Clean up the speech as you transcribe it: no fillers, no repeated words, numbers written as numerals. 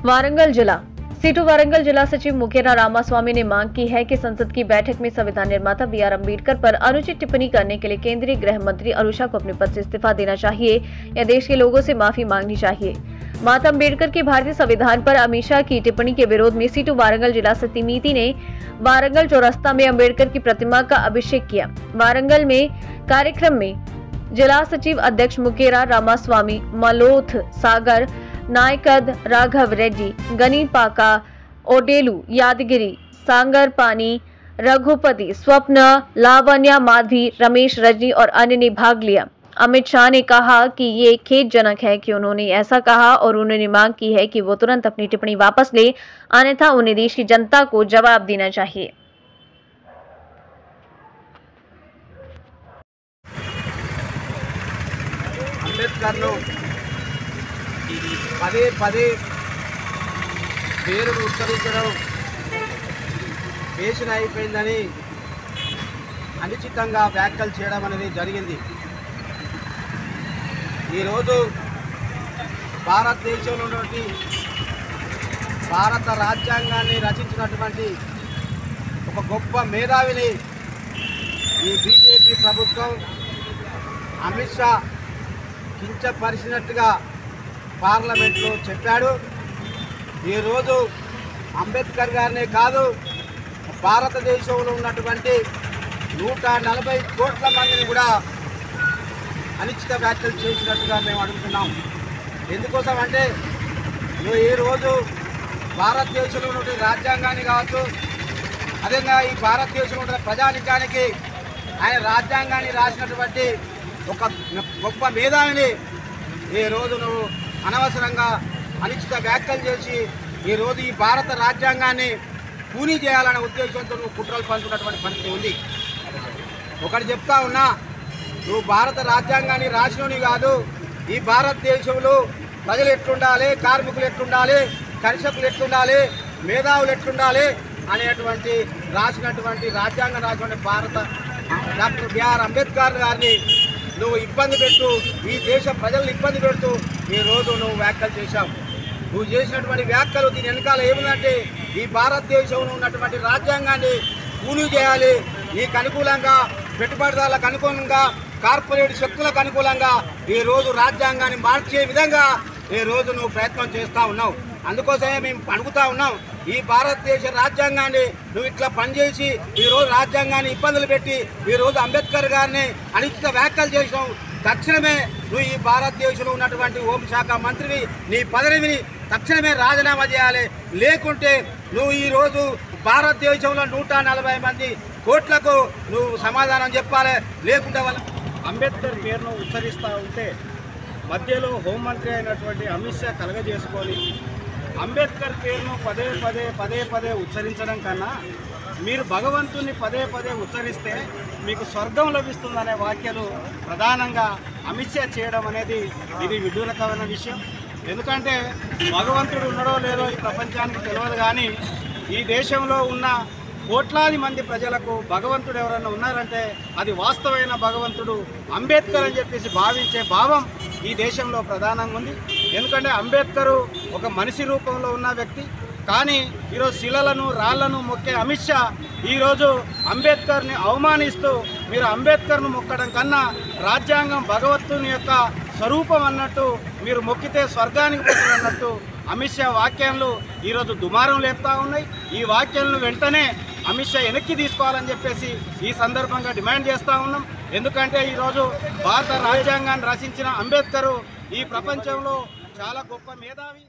वारंगल जिला सीटू वारंगल जिला सचिव मुकेरा रामास्वामी ने मांग की है कि संसद की बैठक में संविधान निर्माता बी.आर. अम्बेडकर पर अनुचित टिप्पणी करने के लिए केंद्रीय गृह मंत्री अनुषा को अपने पद से इस्तीफा देना चाहिए या देश के लोगों से माफी मांगनी चाहिए। माता अम्बेडकर के भारतीय संविधान पर अमित शाह की टिप्पणी के विरोध में सीटू वारंगल जिला समिति ने वारंगल चौरास्ता में अम्बेडकर की प्रतिमा का अभिषेक किया। वारंगल में कार्यक्रम में जिला सचिव अध्यक्ष मुकेरा रामास्वामी, मलोथ सागर, नायकद राघव रेड्डी, गनीपाका, ओडेलू, यादगिरी, सांगर पानी, रघुपति, स्वप्न, लावण्या, माधवी, रमेश, रजनी और अन्य ने भाग लिया। अमित शाह ने कहा कि ये खेदजनक है कि उन्होंने ऐसा कहा और उन्होंने मांग की है कि वो तुरंत अपनी टिप्पणी वापस ले, अन्यथा उन्हें देश की जनता को जवाब देना चाहिए। अंबेडकर పదే పదే పేరును ఉచ్చరించడం పేషణ అయిపోయిందని అనుచితంగా వ్యాఖ్యలు చేయడం అనేది జరిగింది। ఈరోజు భారతదేశంలో ఉన్నటువంటి భారత రాజ్యాంగాన్ని రచించినటువంటి ఒక గొప్ప మేధావిని ఈ బీజేపీ ప్రభుత్వం అమిత్ షా కించపరిచినట్టుగా పార్లమెంట్లో చెప్పాడు। ఈరోజు అంబేద్కర్ గారినే కాదు, భారతదేశంలో ఉన్నటువంటి 140 కోట్ల మందిని కూడా అనిశ్చిత వ్యాఖ్యలు చేసినట్టుగా మేము అడుగుతున్నాం। ఎందుకోసం అంటే ఈరోజు భారతదేశంలో ఉన్నటువంటి రాజ్యాంగాన్ని కావచ్చు, అదేవిధంగా ఈ భారతదేశంలో ఉన్న ప్రజానికానికి ఆయన రాజ్యాంగాన్ని రాసినటువంటి ఒక గొప్ప మేధావిని ఈరోజు నువ్వు అనవసరంగా అనిశ్చిత వ్యాఖ్యలు చేసి ఈరోజు ఈ భారత రాజ్యాంగాన్ని కూనీ చేయాలనే ఉద్దేశంతో నువ్వు కుట్రలు పంచుకున్నటువంటి పరిస్థితి ఉంది। ఒకటి చెప్తా ఉన్నా, నువ్వు భారత రాజ్యాంగాన్ని రాసినోని కాదు, ఈ భారతదేశంలో ప్రజలు ఎట్లుండాలి, కార్మికులు ఎట్లుండాలి, కర్షకులు ఎట్లుండాలి, మేధావులు ఎట్లుండాలి అనేటువంటి రాసినటువంటి రాజ్యాంగం రాసినటువంటి భారత డాక్టర్ బి.ఆర్. అంబేద్కర్ గారిని నువ్వు ఇబ్బంది పెట్టు, ఈ దేశ ప్రజలను ఇబ్బంది పెడుతూ ఈరోజు నువ్వు వ్యాఖ్యలు చేశావు। నువ్వు చేసినటువంటి వ్యాఖ్యలు దీని వెనకాల ఏముందంటే ఈ భారతదేశంలో ఉన్నటువంటి రాజ్యాంగాన్ని కూనీ చేయాలి, నీకు అనుకూలంగా, పెట్టుబడిదారులకు అనుకూలంగా, కార్పొరేట్ శక్తులకు అనుకూలంగా ఈరోజు రాజ్యాంగాన్ని మార్చే విధంగా ఈరోజు నువ్వు ప్రయత్నం చేస్తూ ఉన్నావు। అందుకోసమే మేము అడుగుతా ఉన్నాం, ఈ భారతదేశ రాజ్యాంగాన్ని నువ్వు ఇట్లా పనిచేసి ఈరోజు రాజ్యాంగాన్ని ఇబ్బందులు పెట్టి ఈరోజు అంబేద్కర్ గారిని అనిశ్చిత వ్యాఖ్యలు చేసినావు। తక్షణమే నువ్వు ఈ భారతదేశంలో ఉన్నటువంటి హోంశాఖ మంత్రివి, నీ పదవిని తక్షణమే రాజీనామా చేయాలి, లేకుంటే నువ్వు ఈరోజు భారతదేశంలో 140 మంది కోట్లకు నువ్వు సమాధానం చెప్పాలి, లేకుంటే వాళ్ళ అంబేద్కర్ పేరును ఉచ్చరిస్తూ ఉంటే మధ్యలో హోంమంత్రి అయినటువంటి అమిత్ షా కలగజేసుకొని అంబేద్కర్ పేరును పదే పదే ఉచ్చరించడం కన్నా మీరు భగవంతుని పదే ఉచ్చరిస్తే మీకు స్వర్గం లభిస్తుందనే వ్యాఖ్యలు ప్రధానంగా అమిత్ షా చేయడం అనేది ఇది విడ్డూరకమైన విషయం। ఎందుకంటే భగవంతుడు ఉన్నాడో లేదో ఈ ప్రపంచానికి తెలియదు, కానీ ఈ దేశంలో ఉన్న కోట్లాది మంది ప్రజలకు భగవంతుడు ఎవరైనా ఉన్నారంటే అది వాస్తవమైన భగవంతుడు అంబేద్కర్ అని చెప్పేసి భావించే భావం ఈ దేశంలో ప్రధానంగా ఉంది। ఎందుకంటే అంబేద్కరు ఒక మనిషి రూపంలో ఉన్న వ్యక్తి, కానీ ఈరోజు శిలలను రాళ్లను మొక్కే అమిత్ షా ఈరోజు అంబేద్కర్ని అవమానిస్తూ మీరు అంబేద్కర్ను మొక్కడం కన్నా రాజ్యాంగం భగవంతుని యొక్క స్వరూపం అన్నట్టు మీరు మొక్కితే స్వర్గానికి పోతున్నట్టు అమిత్ షా వాక్యాలు ఈరోజు దుమారం లేపుతా ఉన్నాయి। ఈ వాక్యాలను వెంటనే అమిత్ షా వెనక్కి తీసుకోవాలని చెప్పేసి ఈ సందర్భంగా డిమాండ్ చేస్తూ ఉన్నాం। ఎందుకంటే ఈరోజు భారత రాజ్యాంగాన్ని రచించిన అంబేద్కరు ఈ ప్రపంచంలో చాలా గొప్ప మేధావి।